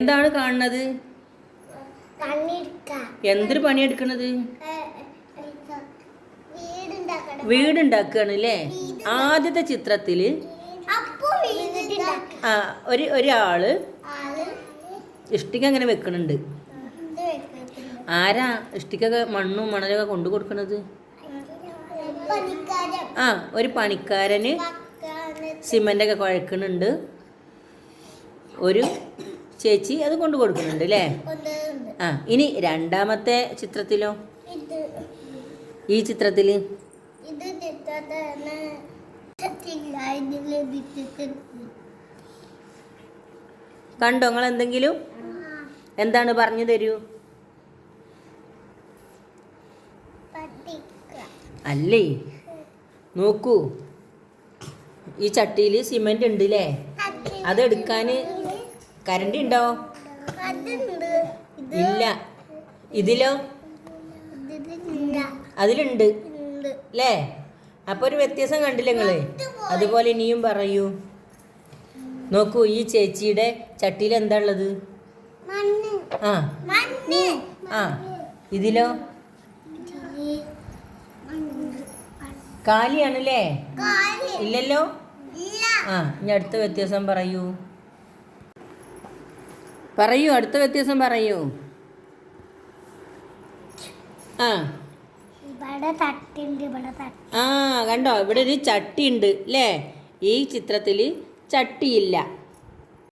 എന്താണ് കാണുന്നത്? എന്തൊരു പണിയെടുക്കണത്? വീടുണ്ടാക്കുകയാണ് അല്ലേ? ആദ്യത്തെ ചിത്രത്തില് ഒരാള് ഇഷ്ടിക അങ്ങനെ വെക്കണുണ്ട്. ആരാ ഇഷ്ടിക മണ്ണും മണലൊക്കെ കൊണ്ടു കൊടുക്കണത്? ഒരു പണിക്കാരന് സിമൻ്റൊക്കെ കുഴക്കണുണ്ട്. ഒരു ചേച്ചി അത് കൊണ്ടു കൊടുക്കുന്നുണ്ട് അല്ലേ? ഇനി രണ്ടാമത്തെ ചിത്രത്തിലോ? ഈ ചിത്രത്തില് കണ്ടോ നിങ്ങൾ എന്തെങ്കിലും? എന്താണ് പറഞ്ഞു തരൂ. അല്ലേ, നോക്കൂ, ഈ ചട്ടിയിൽ സിമെന്റ് ഉണ്ട് അല്ലേ? അതെടുക്കാൻ കരണ്ട് ഉണ്ടോ? ഇല്ല. ഇതിലോ? അതിലുണ്ട് അല്ലേ? അപ്പൊ ഒരു വ്യത്യാസം കണ്ടില്ലേ നിങ്ങള്? അതുപോലെ ഇനിയും പറയൂ. നോക്കൂ, ഈ ചേച്ചിയുടെ ചട്ടിയിൽ എന്താ ഉള്ളത്? ഇതിലോ? കാലിയാണല്ലേ? ഇല്ലല്ലോ. ഇനി അടുത്ത വ്യത്യാസം പറയൂ. അടുത്ത വ്യത്യാസം പറയൂ. കണ്ടോ, ഇവിടെ ഒരു ചട്ടി ഉണ്ട് അല്ലേ? ഈ ചിത്രത്തിൽ ചട്ടിയില്ല.